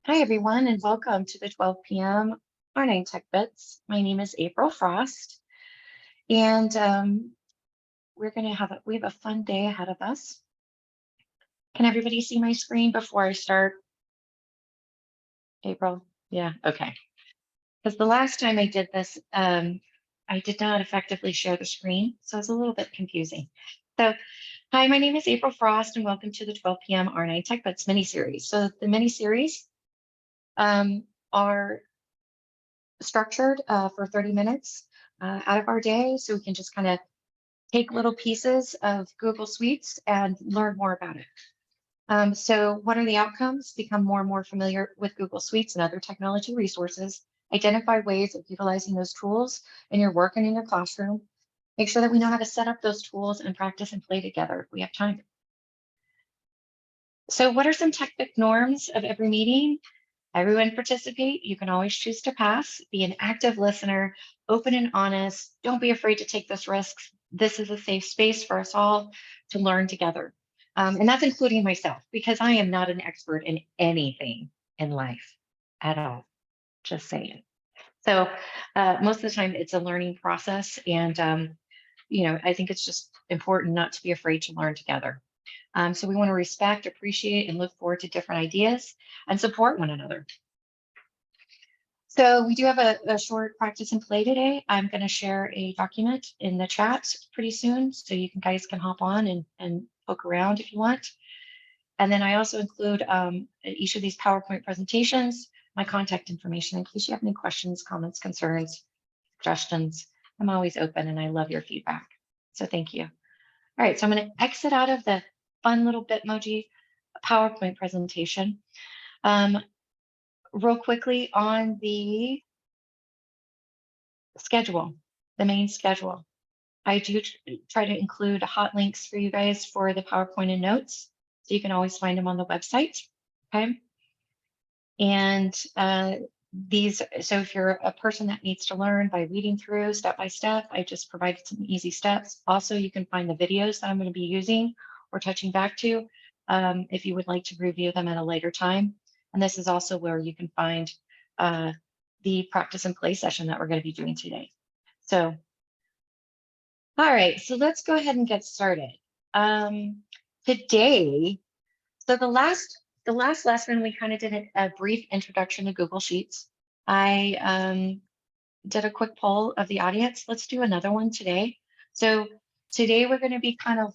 Hi, everyone, and welcome to the 12 p.m. R9 Tech Bits. My name is April Frost, and we have a fun day ahead of us. Can everybody see my screen before I start? April? Yeah, okay. Because the last time I did this, I did not effectively share the screen, so it's a little bit confusing. So, hi, my name is April Frost, and welcome to the 12 p.m. R9 Tech Bits mini-series. So the mini-series are structured for 30 minutes out of our day so we can just kind of take little pieces of Google Suites and learn more about it. So what are the outcomes? Become more and more familiar with Google Suites and other technology resources, identify ways of utilizing those tools in your work and in your classroom, make sure that we know how to set up those tools and practice and play together if we have time. So what are some technical norms of every meeting? Everyone participate. You can always choose to pass. Be an active listener, open and honest. Don't be afraid to take those risks. This is a safe space for us all to learn together. And that's including myself, because I am not an expert in anything in life at all. Just saying. So most of the time, it's a learning process. And, I think it's just important not to be afraid to learn together. So we want to respect, appreciate, and look forward to different ideas and support one another. So we do have a short practice and play today. I'm going to share a document in the chat pretty soon, so you guys can hop on and poke around if you want. And then I also include each of these PowerPoint presentations, my contact information in case you have any questions, comments, concerns, suggestions. I'm always open and I love your feedback. So thank you. All right, so I'm going to exit out of the fun little Bitmoji PowerPoint presentation. Real quickly on the schedule, the main schedule. I do try to include hot links for you guys for the PowerPoint and notes, so you can always find them on the website. Okay. And so if you're a person that needs to learn by reading through step by step, I just provided some easy steps. Also, you can find the videos that I'm going to be using or touching back to if you would like to review them at a later time. And this is also where you can find the practice and play session that we're going to be doing today. So, all right, so let's go ahead and get started. Today, so the last lesson, we kind of did a brief introduction to Google Sheets. I did a quick poll of the audience. Let's do another one today. So today we're going to be kind of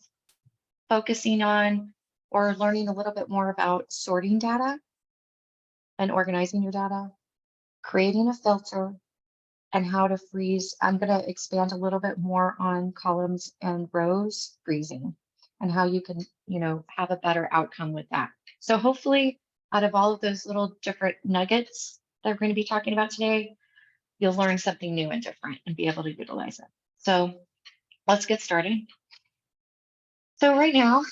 focusing on or learning a little bit more about sorting data and organizing your data, creating a filter, and how to freeze. I'm going to expand a little bit more on columns and rows freezing and how you can, have a better outcome with that. So hopefully out of all of those little different nuggets that we're going to be talking about today, you'll learn something new and different and be able to utilize it. So let's get started. So right now,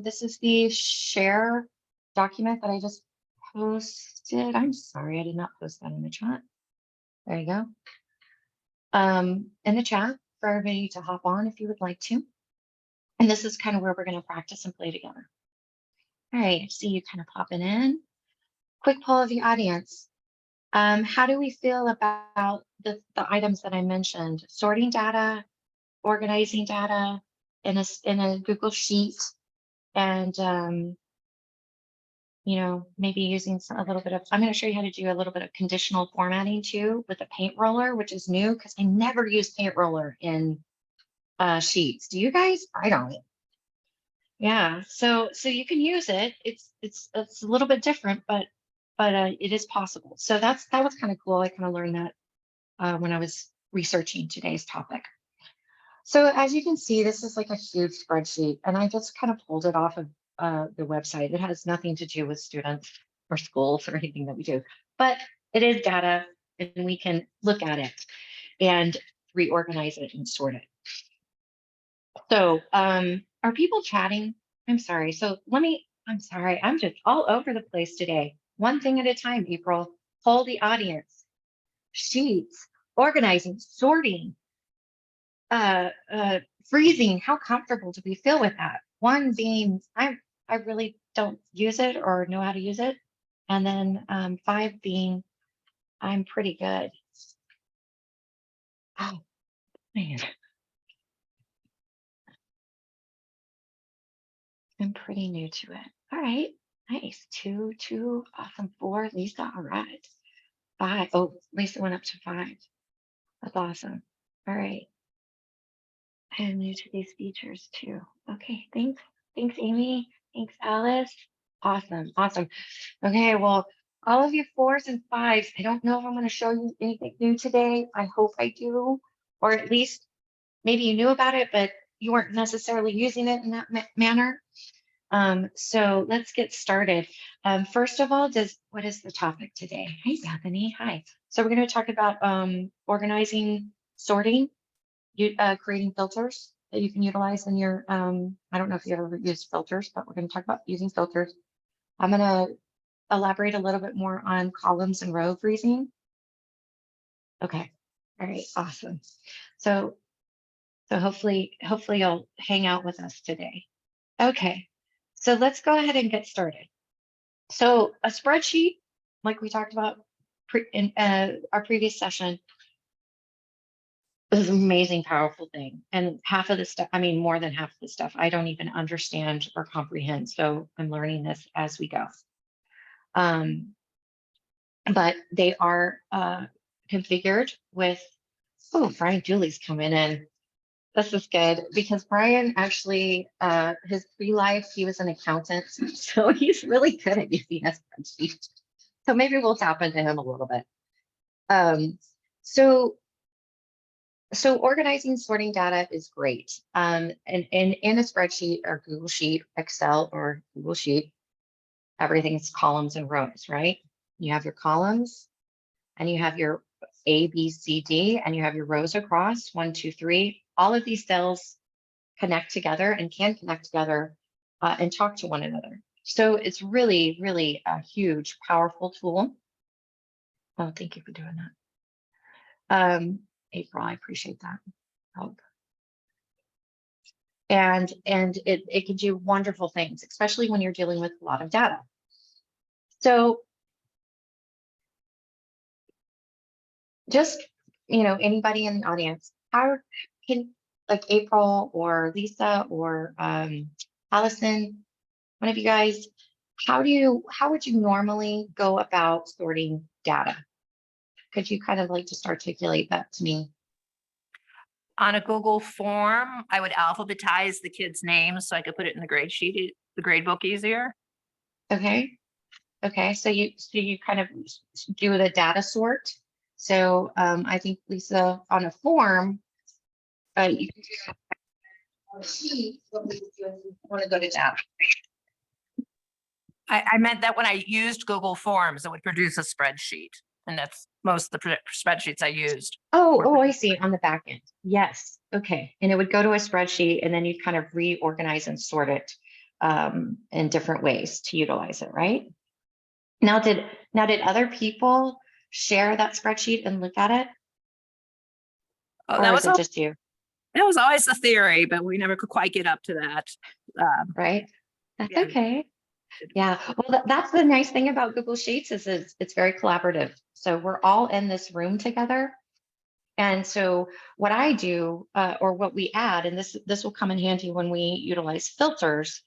this is the share document that I just posted. I'm sorry, I did not post that in the chat. There you go. In the chat for everybody to hop on if you would like to. And this is kind of where we're going to practice and play together. All right, I see you kind of popping in. Quick poll of the audience. How do we feel about the items that I mentioned? Sorting data, organizing data in a Google Sheet, and maybe using a little bit of, I'm going to show you how to do a little bit of conditional formatting too with a paint roller, which is new because I never use paint roller in sheets. Do you guys? I don't. Yeah, so you can use it. It's a little bit different, but it is possible. So that was kind of cool. I kind of learned that when I was researching today's topic. So as you can see, this is like a huge spreadsheet, and I just kind of pulled it off of the website. It has nothing to do with students or schools or anything that we do, but it is data, and we can look at it and reorganize it and sort it. So are people chatting? I'm sorry. So I'm sorry. I'm just all over the place today. One thing at a time, April. Poll the audience. Sheets, organizing, sorting, freezing. How comfortable do we feel with that? One being, I really don't use it or know how to use it. And then 5 being, I'm pretty good. Oh, man. I'm pretty new to it. All right. Nice. 2, 2. Awesome. 4. Lisa. All right. 5. Oh, Lisa went up to 5. That's awesome. All right. I am new to these features too. Okay. Thanks. Thanks, Amy. Thanks, Alice. Awesome. Awesome. Okay. Well, all of you 4s and 5s, I don't know if I'm going to show you anything new today. I hope I do. Or at least maybe you knew about it, but you weren't necessarily using it in that manner. So let's get started. First of all, what is the topic today? Hey, Bethany. Hi. So we're going to talk about organizing, sorting, creating filters that you can utilize in your, I don't know if you ever used filters, but we're going to talk about using filters. I'm going to elaborate a little bit more on columns and row freezing. Okay. All right. Awesome. So hopefully you'll hang out with us today. Okay. So let's go ahead and get started. So a spreadsheet, like we talked about in our previous session, is an amazing, powerful thing. And half of the stuff, I mean, more than half of the stuff, I don't even understand or comprehend. So I'm learning this as we go. But they are configured with, oh, Brian Dooley's coming in. This is good because Brian actually, his pre-life, he was an accountant. So he's really good at using a spreadsheet. So maybe we'll tap into him a little bit. So organizing, sorting data is great. And in a spreadsheet or Google Sheet, Excel or Google Sheet, everything's columns and rows, right? You have your columns and you have your A, B, C, D, and you have your rows across 1, 2, 3. All of these cells connect together and can connect together and talk to one another. So it's really, really a huge, powerful tool. Oh, thank you for doing that. April, I appreciate that help. And it can do wonderful things, especially when you're dealing with a lot of data. So just, anybody in the audience, how can, like April or Lisa or Allison, one of you guys, how would you normally go about sorting data? Could you kind of like just articulate that to me? On a Google form, I would alphabetize the kids' names so I could put it in the grade sheet, the grade book easier. Okay. Okay. So you kind of do the data sort. So I think Lisa, on a form, you can do on a sheet. What we would do is we want to go to data. I meant that when I used Google Forms, it would produce a spreadsheet. And that's most of the spreadsheets I used. Oh, I see. On the back end. Yes. Okay. And it would go to a spreadsheet and then you kind of reorganize and sort it in different ways to utilize it, right? Now, did other people share that spreadsheet and look at it? Oh, Or is it just you? That was always the theory, but we never could quite get up to that. Right? That's Yeah. okay. Yeah. Well, that's the nice thing about Google Sheets is it's very collaborative. So we're all in this room together. And so what I do, or what we add, and this will come in handy when we utilize filters,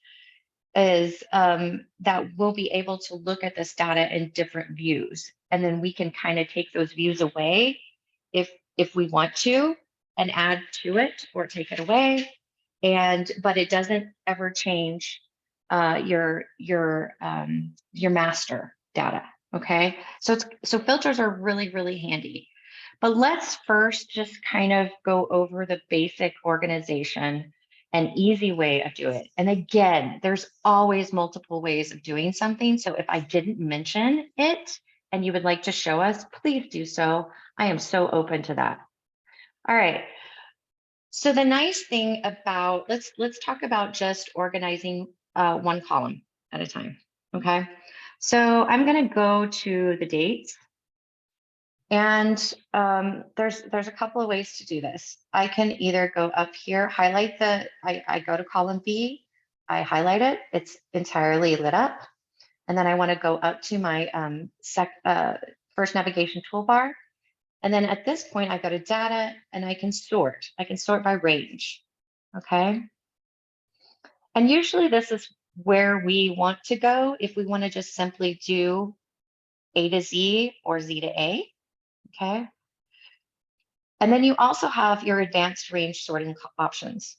is that we'll be able to look at this data in different views. And then we can kind of take those views away if we want to and add to it or take it away. But it doesn't ever change your master data. Okay. So filters are really, really handy. But let's first just kind of go over the basic organization, an easy way of doing it. And again, there's always multiple ways of doing something. So if I didn't mention it and you would like to show us, please do so. I am so open to that. All right. So the nice thing about, let's talk about just organizing one column at a time. Okay. So I'm going to go to the dates. And there's a couple of ways to do this. I can either go up here, highlight I go to column B, I highlight it, it's entirely lit up. And then I want to go up to my first navigation toolbar. And then at this point, I go to data and I can sort. I can sort by range. Okay. And usually this is where we want to go if we want to just simply do A to Z or Z to A. Okay. And then you also have your advanced range sorting options.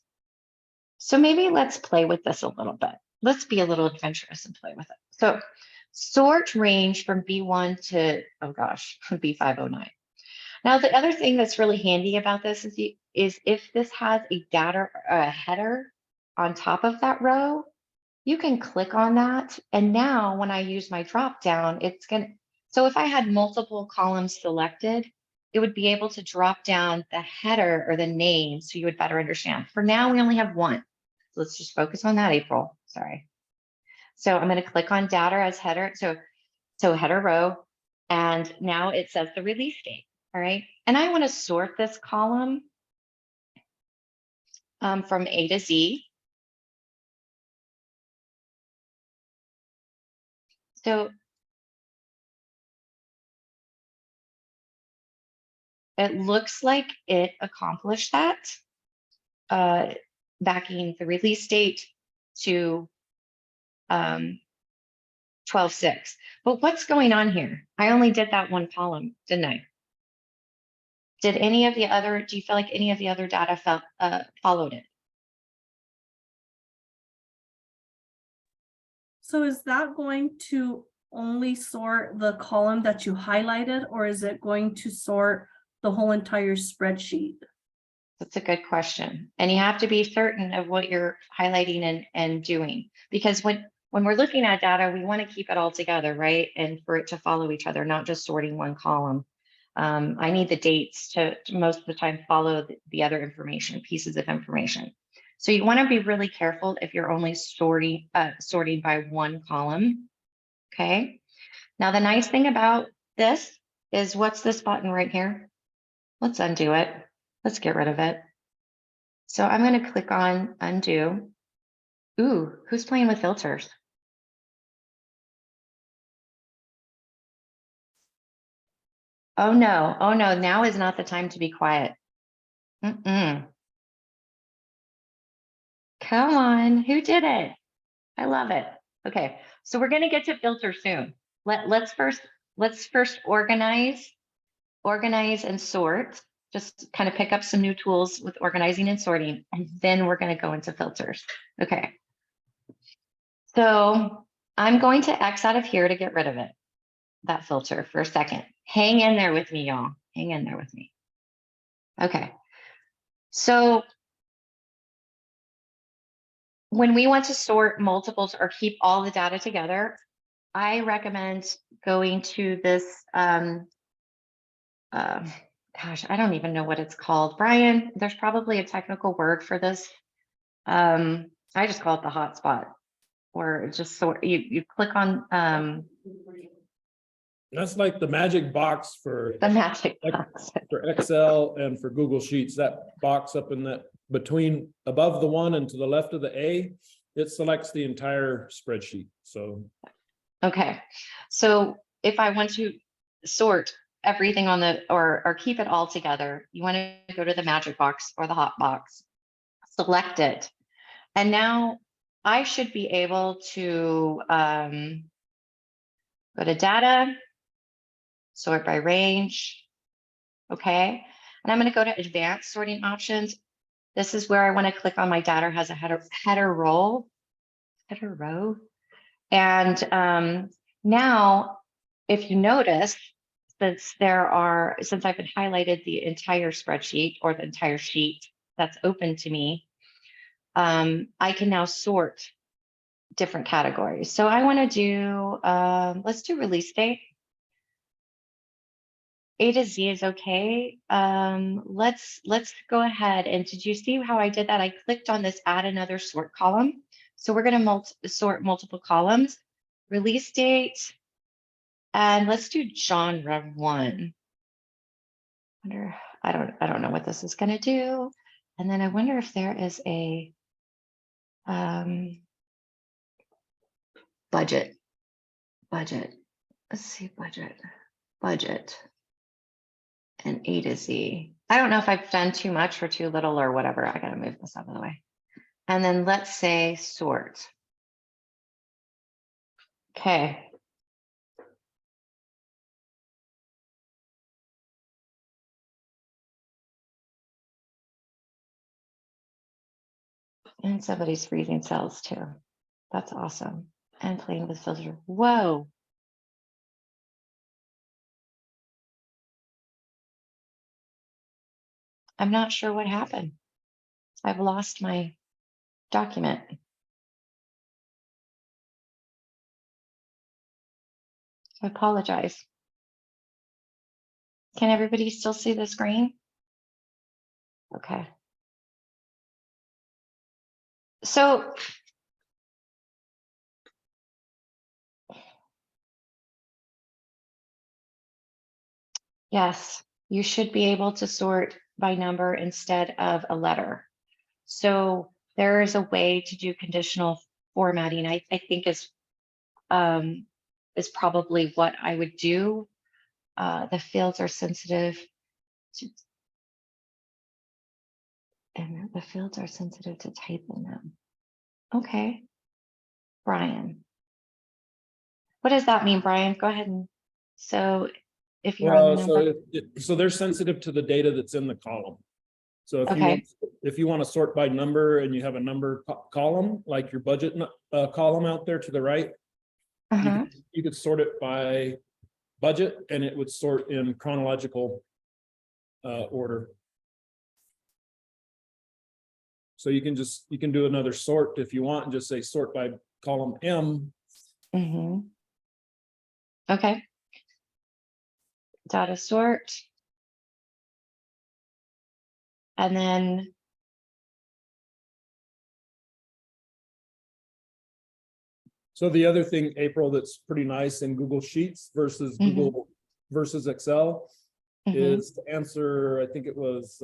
So maybe let's play with this a little bit. Let's be a little adventurous and play with it. So sort range from B1 to, oh gosh, B509. Now, the other thing that's really handy about this is if this has a data header on top of that row, you can click on that. And now when I use my drop down, it's going to, so if I had multiple columns selected, it would be able to drop down the header or the name so you would better understand. For now, we only have one. So let's just focus on that, April. Sorry. So I'm going to click on data as header. So header row. And now it says the release date. All right. And I want to sort this column from A to Z. So it looks like it accomplished that, backing the release date to 12/6. But what's going on here? I only did that one column, didn't I? Did any of the other, do you feel like any of the other data followed it? So is that going to only sort the column that you highlighted, or is it going to sort the whole entire spreadsheet? That's a good question. And you have to be certain of what you're highlighting and doing, because when we're looking at data, we want to keep it all together, right? And for it to follow each other, not just sorting one column. I need the dates to most of the time follow the other information, pieces of information. So you want to be really careful if you're only sorting by one column. Okay. Now, the nice thing about this is, what's this button right here? Let's undo it. Let's get rid of it. So I'm going to click on undo. Ooh, who's playing with filters? Oh no, now is not the time to be quiet. Come on, who did it? I love it. Okay, so we're going to get to filter soon. Let's first organize and sort. Just kind of pick up some new tools with organizing and sorting, and then we're going to go into filters. Okay. So I'm going to X out of here to get rid of it, that filter, for a second. Hang in there with me, y'all. Hang in there with me. Okay. So when we want to sort multiples or keep all the data together, I recommend going to this, gosh, I don't even know what it's called. Brian, there's probably a technical word for this. I just call it the hotspot, or just sort, you click on That's like the magic box for the magic box. for Excel and for Google Sheets. That box up in that between above the one and to the left of the A, it selects the entire spreadsheet. So Okay, so if I want to sort everything on the, or keep it all together, you want to go to the magic box or the hot box, select it. And now I should be able to go to data, sort by range. Okay, and I'm going to go to advanced sorting options. This is where I want to click on my data has a header row. And now, if you notice, since I've been highlighted the entire spreadsheet or the entire sheet that's open to me, I can now sort different categories. So I want to do, let's do release date. A to Z is okay. Let's go ahead. And did you see how I did that? I clicked on this add another sort column. So we're going to sort multiple columns, release date, and let's do genre 1. I don't know what this is going to do. And then I wonder if there is a budget. budget. Let's see, budget. And A to Z. I don't know if I've done too much or too little or whatever. I gotta move this out of the way. And then let's say sort. Okay. And somebody's freezing cells too. That's awesome. And playing with filter. Whoa. I'm not sure what happened. I've lost my document. I apologize. Can everybody still see the screen? Okay. So yes, you should be able to sort by number instead of a letter. So there is a way to do conditional formatting. I think is probably what I would do. The fields are sensitive to, and the fields are sensitive to type in them. Okay, Brian. What does that mean, Brian? Go ahead and so if you're on the number. So they're sensitive to the data that's in the column. So Okay. if you want to sort by number and you have a number column, like your budget column out there to the right, Uh-huh. you could sort it by budget and it would sort in chronological order. So you can do another sort if you want and just say sort by column M. Mm-hmm. Okay. Data sort. And then So the other thing, April, that's pretty nice in Google Sheets versus Google versus Excel is to answer, I think it was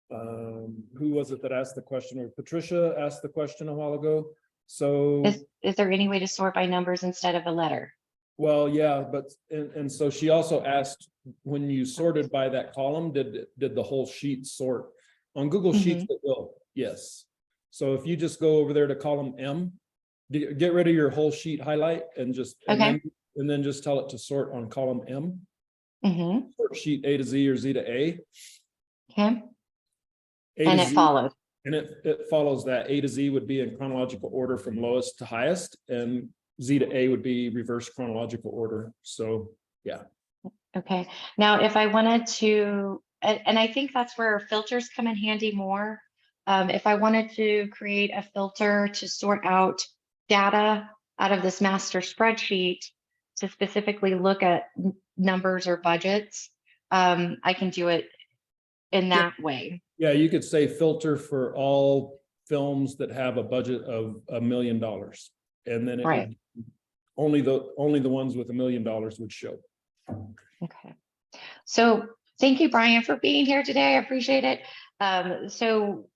who was it that asked the question, or Patricia asked the question a while ago. So is there any way to sort by numbers instead of a letter? well, yeah, but and so she also asked, when you sorted by that column, did the whole sheet sort? On Google Sheets it will, yes. So if you just go over there to column M, get rid of your whole sheet highlight and just and then just tell it to sort on column M. Sort sheet A to Z or Z to A. Okay. A And to it Z, follows. and it follows that. A to Z would be in chronological order from lowest to highest, and Z to A would be reverse chronological order. So yeah. Okay. Now, if I wanted to, and I think that's where filters come in handy more. If I wanted to create a filter to sort out data out of this master spreadsheet to specifically look at numbers or budgets, I can do it in that way. Yeah, you could say filter for all films that have a budget of $1 million. And then it would, only the ones with $1 million would show. Okay. So thank you, Brian, for being here today. I appreciate it. So,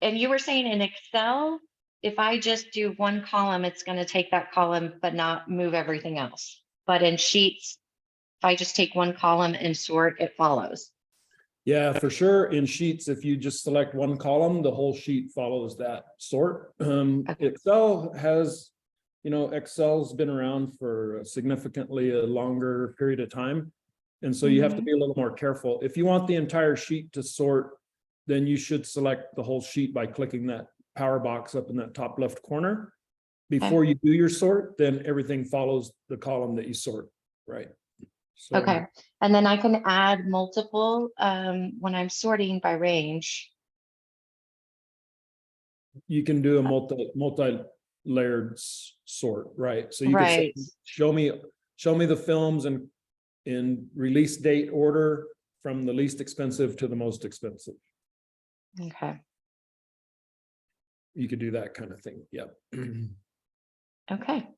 and you were saying in Excel, if I just do one column, it's going to take that column, but not move everything else. But in Sheets, if I just take one column and sort, it follows. Yeah, for sure. In Sheets, if you just select one column, the whole sheet follows that sort. Excel has, Excel's been around for a significantly longer period of time. And so you have to be a little more careful. If you want the entire sheet to sort, then you should select the whole sheet by clicking that power box up in that top left corner. Before you do your sort, then everything follows the column that you sort, right? So, okay. And then I can add multiple when I'm sorting by range. You can do a multi-layered sort, right? So you can say, show me the films in release date order from the least expensive to the most expensive. Okay. You could do that kind of thing. Yeah. Okay.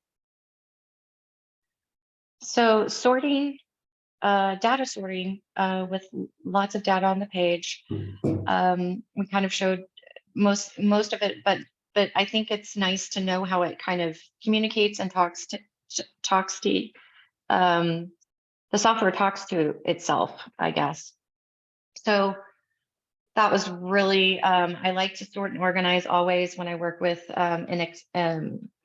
So sorting, data sorting with lots of data on the page. We kind of showed most of it, but but I think it's nice to know how it kind of communicates and talks to the software talks to itself, I guess. So that was really, I like to sort and organize always when I work with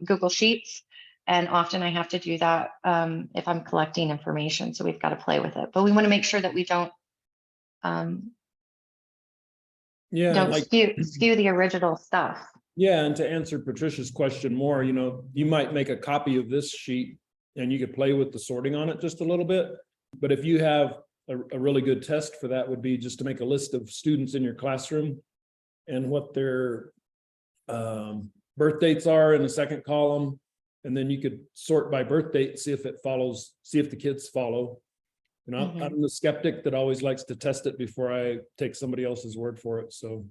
Google Sheets. And often I have to do that if I'm collecting information. So we've got to play with it. But we want to make sure that we don't Yeah, like, skew the original stuff. yeah, and to answer Patricia's question more, you know, you might make a copy of this sheet and you could play with the sorting on it just a little bit. But if you have a really good test for that would be just to make a list of students in your classroom and what their birth dates are in the second column. And then you could sort by birth date, see if it follows, see if the kids follow. You know, I'm the skeptic that always likes to test it before I take somebody else's word for it. So,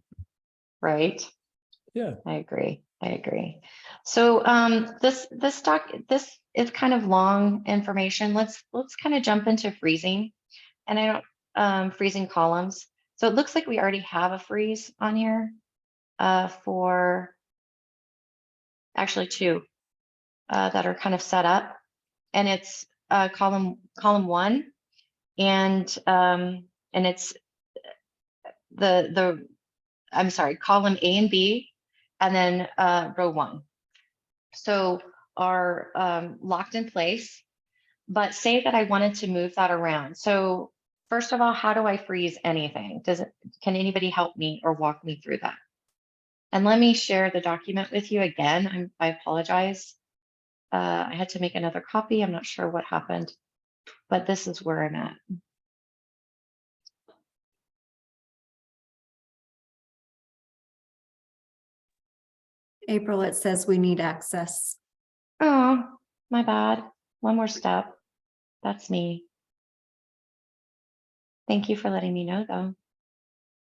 right. Yeah, I agree. So this is kind of long information. Let's kind of jump into freezing, and I don't freezing columns. So it looks like we already have a freeze on here for actually two that are kind of set up, and it's column 1, and it's I'm sorry, column A and B, and then row 1. So are locked in place, but say that I wanted to move that around. So first of all, how do I freeze anything? Can anybody help me or walk me through that? And let me share the document with you again. I apologize. I had to make another copy. I'm not sure what happened, but this is where I'm at. April, it says we need access. Oh, my bad. One more step. That's me. Thank you for letting me know, though.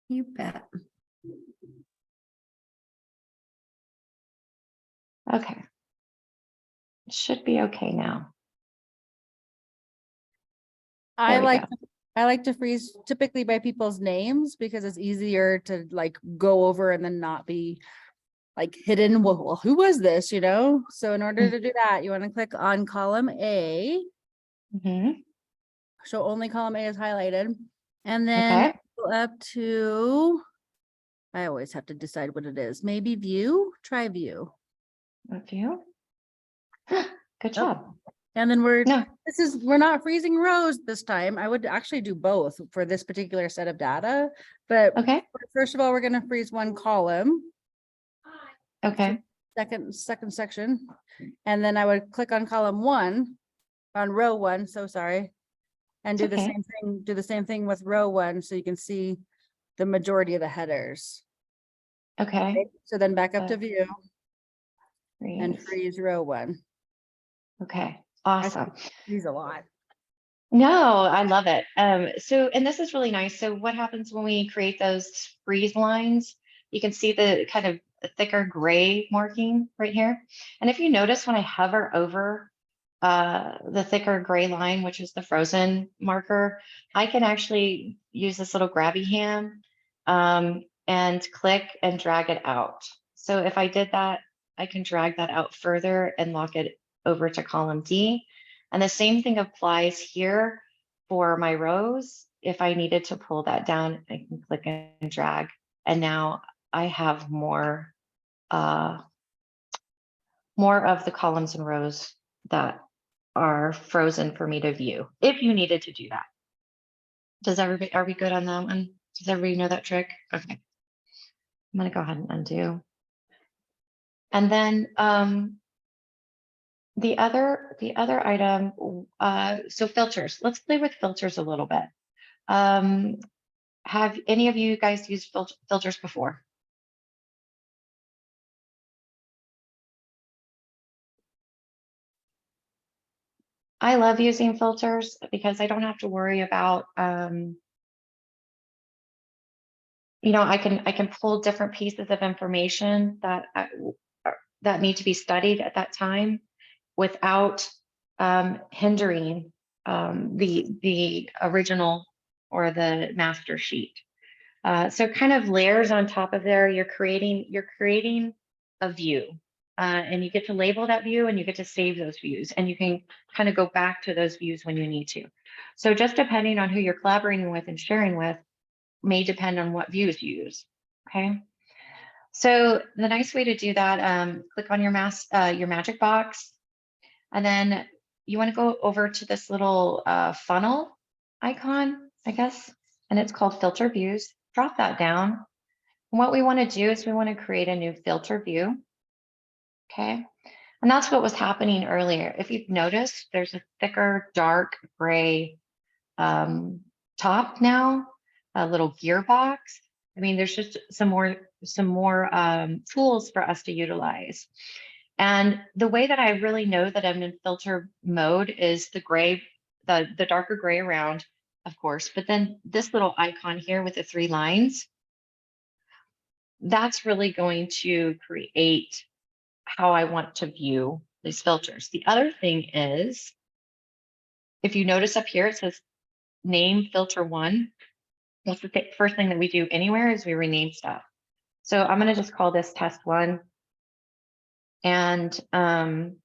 You bet. Okay. It should be okay now. I There we like go. I like to freeze typically by people's names because it's easier to like go over and then not be like hidden. Well, who was this, you know? So in order to do that, you want to click on column A. Mhm. So only column A is highlighted. And then Okay. go up to, I always have to decide what it is. Maybe view, try view. Review. Good job. And then we're No. not freezing rows this time. I would actually do both for this particular set of data. But Okay. first of all, we're going to freeze one column. Okay. Second section. And then I would click on column 1 on row 1. So sorry. And do the Okay. same thing. Do the same thing with row 1. So you can see the majority of the headers. Okay. So then back up to view and Freeze. freeze row 1. Okay. Awesome. Freeze a lot. No, I love it. So, and this is really nice. So what happens when we create those freeze lines? You can see the kind of thicker gray marking right here. And if you notice when I hover over the thicker gray line, which is the frozen marker, I can actually use this little grabby hand and click and drag it out. So if I did that, I can drag that out further and lock it over to column D. And the same thing applies here for my rows. If I needed to pull that down, I can click and drag. And now I have more of the columns and rows that are frozen for me to view, if you needed to do that. Are we good on that one? Does everybody know that trick? Okay. I'm gonna go ahead and undo. And then the other item, so filters. Let's play with filters a little bit. Have any of you guys used filters before? I love using filters because I don't have to worry about, you know, I can pull different pieces of information that need to be studied at that time without hindering the original or the master sheet. So kind of layers on top of there. You're creating a view. And you get to label that view and you get to save those views and you can kind of go back to those views when you need to. So just depending on who you're collaborating with and sharing with may depend on what views you use. Okay. So the nice way to do that, click on your magic box, and then you want to go over to this little funnel icon, I guess, and it's called filter views. Drop that down. And what we want to do is we want to create a new filter view. Okay. And that's what was happening earlier. If you've noticed, there's a thicker, dark gray top now, a little gearbox. I mean, there's just some more tools for us to utilize. And the way that I really know that I'm in filter mode is the gray, the darker gray around, of course, but then this little icon here with the 3 lines, that's really going to create how I want to view these filters. The other thing is, if you notice up here, it says name filter 1. That's the first thing that we do anywhere is we rename stuff. So I'm going to just call this test 1. And I'm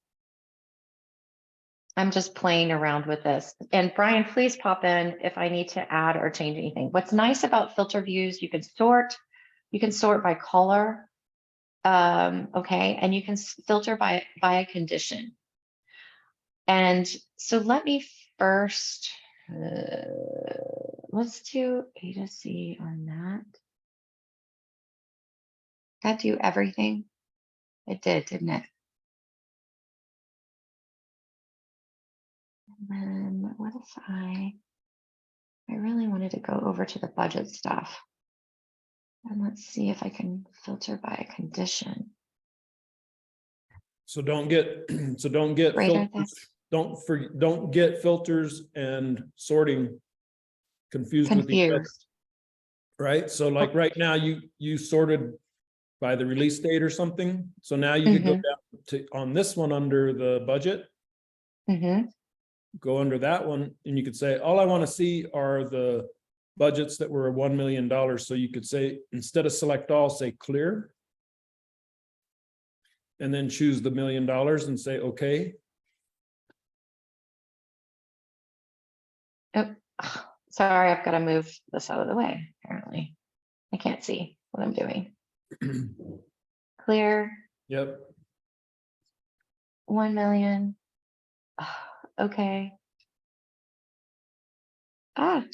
just playing around with this. And Brian, please pop in if I need to add or change anything. What's nice about filter views, you can sort by color. Okay, and you can filter by a condition. And so let me first, let's do A to C on that. That do everything? It did, didn't it? And then what if I really wanted to go over to the budget stuff. And let's see if I can filter by a condition. So don't get Greater than. filters, don't get filters and sorting confused with each other. Confused. Right? So like right now you sorted by the release date or something. So now you could go down to on this one under the budget. Go under that one and you could say, all I want to see are the budgets that were $1 million. So you could say, instead of select all, say clear. And then choose the $1 million and say, okay. Oh, sorry, I've got to move this out of the way, apparently. I can't see what I'm doing. Clear. Yep. 1 million. Okay. There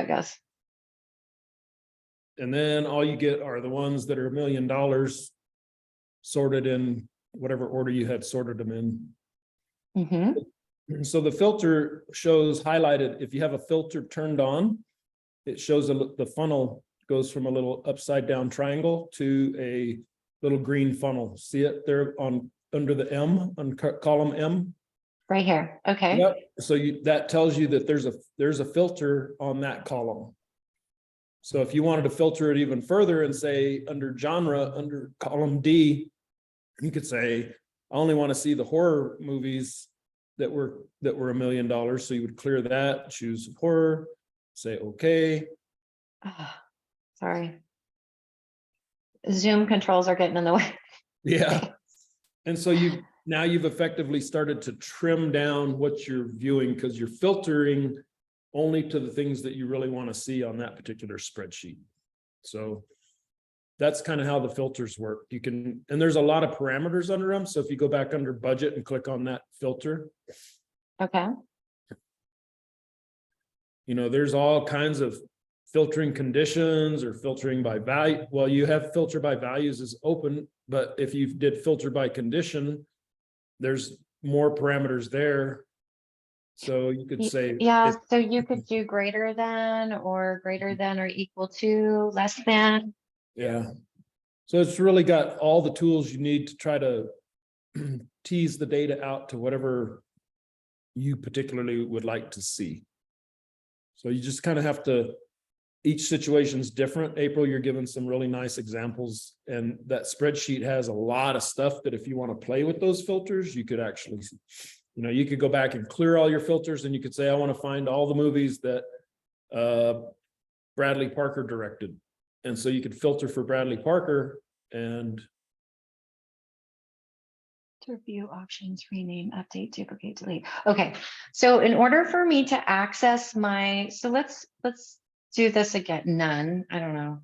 it goes. And then all you get are the ones that are $1 million sorted in whatever order you had sorted them in. And so the filter shows highlighted. If you have a filter turned on, it shows the funnel goes from a little upside down triangle to a little green funnel. See it there on under the M on column M? Right here. Okay. Yep. So that tells you that there's a filter on that column. So if you wanted to filter it even further and say under genre, under column D, you could say, I only want to see the horror movies that were $1 million. So you would clear that, choose horror, say, okay. Sorry. Zoom controls are getting in the way. Yeah. And so now you've effectively started to trim down what you're viewing because you're filtering only to the things that you really want to see on that particular spreadsheet. So that's kind of how the filters work. You can, and there's a lot of parameters under them. So if you go back under budget and click on that filter. Okay. There's all kinds of filtering conditions or filtering by value. Well, you have filter by values is open, but if you did filter by condition, there's more parameters there. So you could say, yeah, so you could do greater than or equal to, less than. Yeah. So it's really got all the tools you need to try to tease the data out to whatever you particularly would like to see. So you just kind of have to, each situation's different. April, you're giving some really nice examples, and that spreadsheet has a lot of stuff that if you want to play with those filters, you could actually, you could go back and clear all your filters and you could say, I want to find all the movies that Bradley Parker directed. And so you could filter for Bradley Parker And To review options, rename, update, duplicate, delete. Okay, so in order for me to access my, so let's do this again. None, I don't know.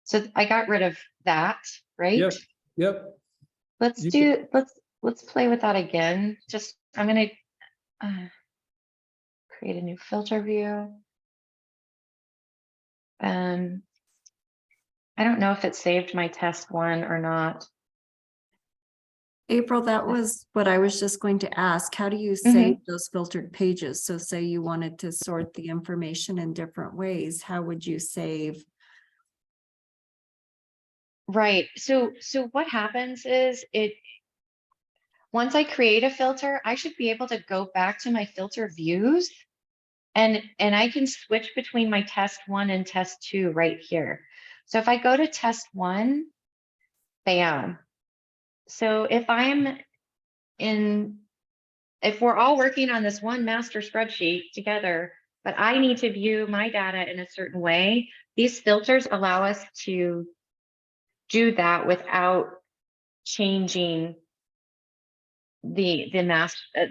So I got rid of that, right? yep, yep, Let's you do, let's play with that again. Just, I'm gonna create a new filter view. I don't know if it saved my test one or not. April, that was what I was just going to ask. How do you Mm-hmm. save those filtered pages? So say you wanted to sort the information in different ways, how would you save? Right. So what happens is once I create a filter, I should be able to go back to my filter views and I can switch between my test one and test two right here. So if I go to test one, bam. So if we're all working on this one master spreadsheet together, but I need to view my data in a certain way, these filters allow us to do that without changing the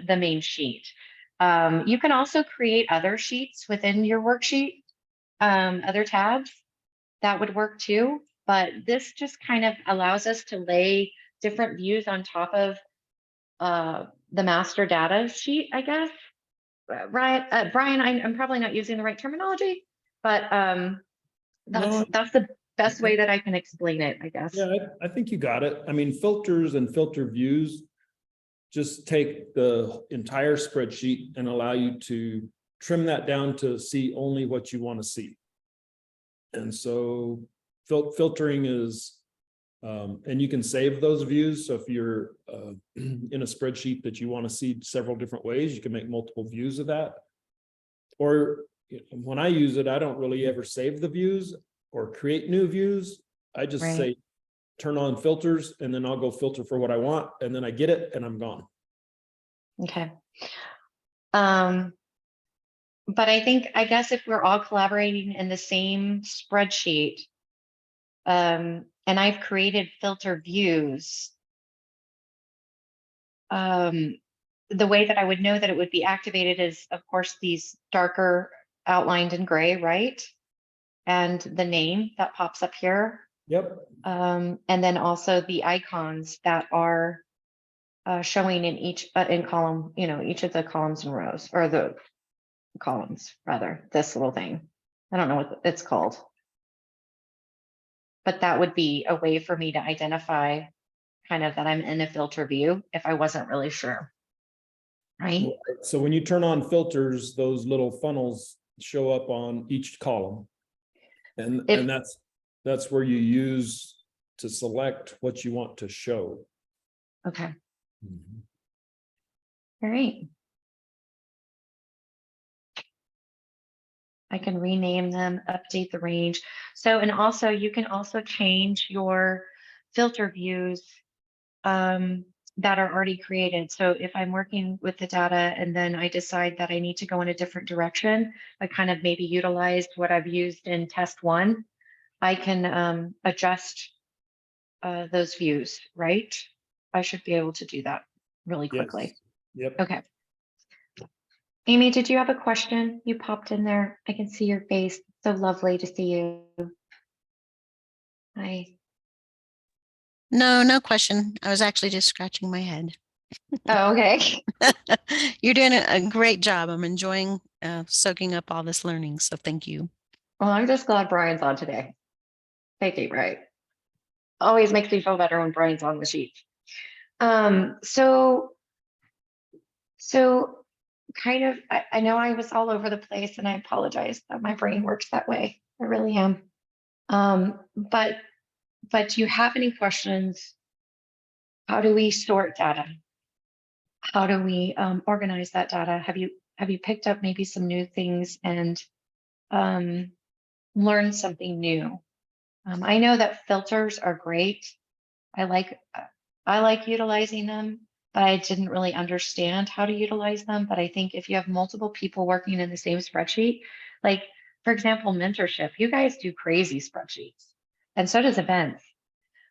main sheet. You can also create other sheets within your worksheet, other tabs that would work too. But this just kind of allows us to lay different views on top of the master data sheet, I guess. Brian, I'm probably not using the right terminology, but No. that's the best way that I can explain it, I guess. yeah, I think you got it. I mean, filters and filter views just take the entire spreadsheet and allow you to trim that down to see only what you want to see. And so filtering is, and you can save those views. So if you're in a spreadsheet that you want to see several different ways, you can make multiple views of that. Or when I use it, I don't really ever save the views or create new views. I just Right. say, turn on filters, and then I'll go filter for what I want, and then I get it and I'm gone. Okay. But I guess if we're all collaborating in the same spreadsheet, and I've created filter views, the way that I would know that it would be activated is, of course, these darker outlined in gray, right? And the name that pops up here. Yep. And then also the icons that are showing in each in column, each of the columns and rows, or the columns rather, this little thing. I don't know what it's called. But that would be a way for me to identify kind of that I'm in a filter view if I wasn't really sure. Right? So when you turn on filters, those little funnels show up on each column. And that's where you use to select what you want to show. Okay. All right. I can rename them, update the range. So, and also you can also change your filter views that are already created. So if I'm working with the data and then I decide that I need to go in a different direction, I kind of maybe utilized what I've used in test one, I can adjust those views, right? I should be able to do that really quickly. Yes. Yep. Okay. Amy, did you have a question? You popped in there. I can see your face. So lovely to see you. Hi. No question. I was actually just scratching my head. Oh, okay. You're doing a great job. I'm enjoying soaking up all this learning. So thank you. Well, I'm just glad Brian's on today. Thank you, right? Always makes me feel better when Brian's on the sheet. So kind of, I know I was all over the place and I apologize that my brain works that way. I really am. But do you have any questions? How do we sort data? How do we organize that data? Have you picked up maybe some new things and learned something new? I know that filters are great. I like utilizing them, but I didn't really understand how to utilize them. But I think if you have multiple people working in the same spreadsheet, like for example, mentorship, you guys do crazy spreadsheets. and so does events.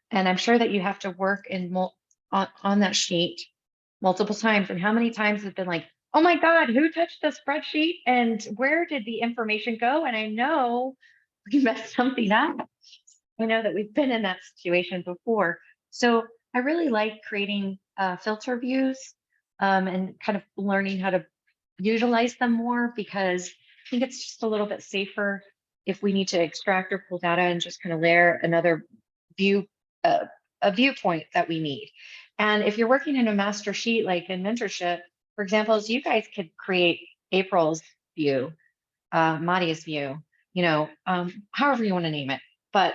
And I'm sure that you have to work on that sheet multiple times. And how many times have been like, oh my God, who touched the spreadsheet and where did the information go? And I know we messed something up. I know that we've been in that situation before. So I really like creating filter views and kind of learning how to utilize them more, because I think it's just a little bit safer if we need to extract or pull data and just kind of layer another view, a viewpoint that we need. And if you're working in a master sheet, like in mentorship, for example, as you guys could create April's view, Madia's view, however you want to name it, but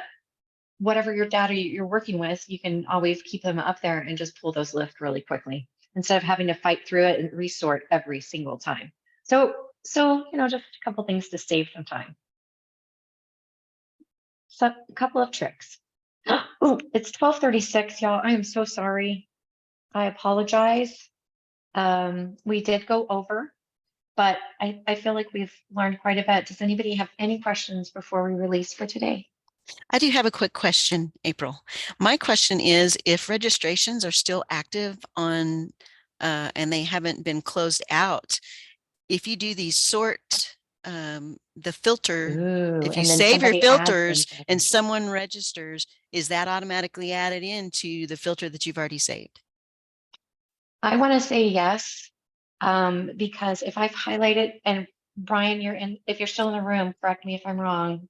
whatever your data you're working with, you can always keep them up there and just pull those lift really quickly instead of having to fight through it and resort every single time. So just a couple things to save some time. So a couple of tricks. Oh, it's 12:36, y'all. I am so sorry. I apologize. We did go over, but I feel like we've learned quite a bit. Does anybody have any questions before we release for today? I do have a quick question, April. My question is, if registrations are still active on, and they haven't been closed out, if you do these sort, the filter, Ooh, if you and then save your somebody adds filters themselves. and someone registers, is that automatically added into the filter that you've already saved? I want to say yes, because if I've highlighted, and Brian, if you're still in the room, correct me if I'm wrong.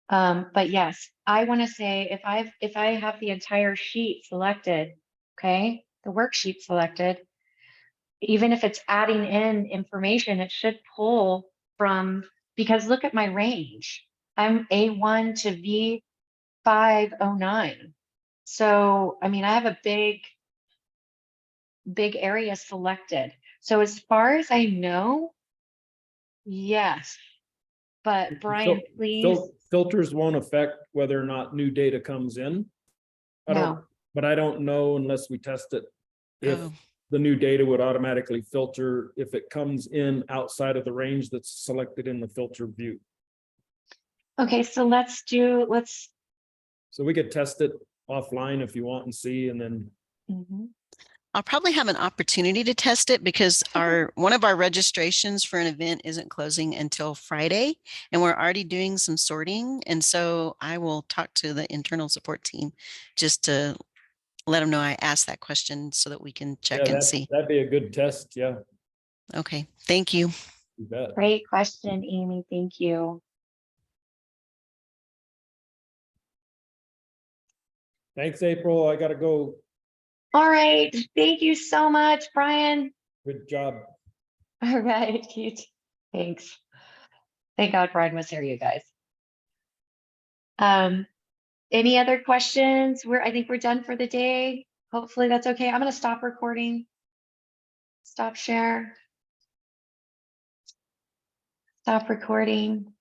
But yes, I want to say if I have the entire sheet selected, okay, the worksheet selected, even if it's adding in information, it should pull from, because look at my range. I'm A1 to V509. So, I mean, I have a big area selected. So as far as I know, yes. But Brian, please, Filters won't affect whether or not new data comes in. no. But I don't know unless we test it, if Oh. the new data would automatically filter if it comes in outside of the range that's selected in the filter view. Okay, so So we could test it offline if you want and see, and then mhm. I'll probably have an opportunity to test it because one of our registrations for an event isn't closing until Friday, and we're already doing some sorting. And so I will talk to the internal support team just to let them know I asked that question so that we can check and see. that'd be a good test. Yeah, Okay, thank you. you bet. Great question, Amy. Thank you. Thanks, April. I gotta go. All right. Thank you so much, Brian. Good job. All right. Thanks. Thank God Brian was here, you guys. Any other questions? I think we're done for the day. Hopefully that's okay. I'm going to stop recording. Stop share. Stop recording.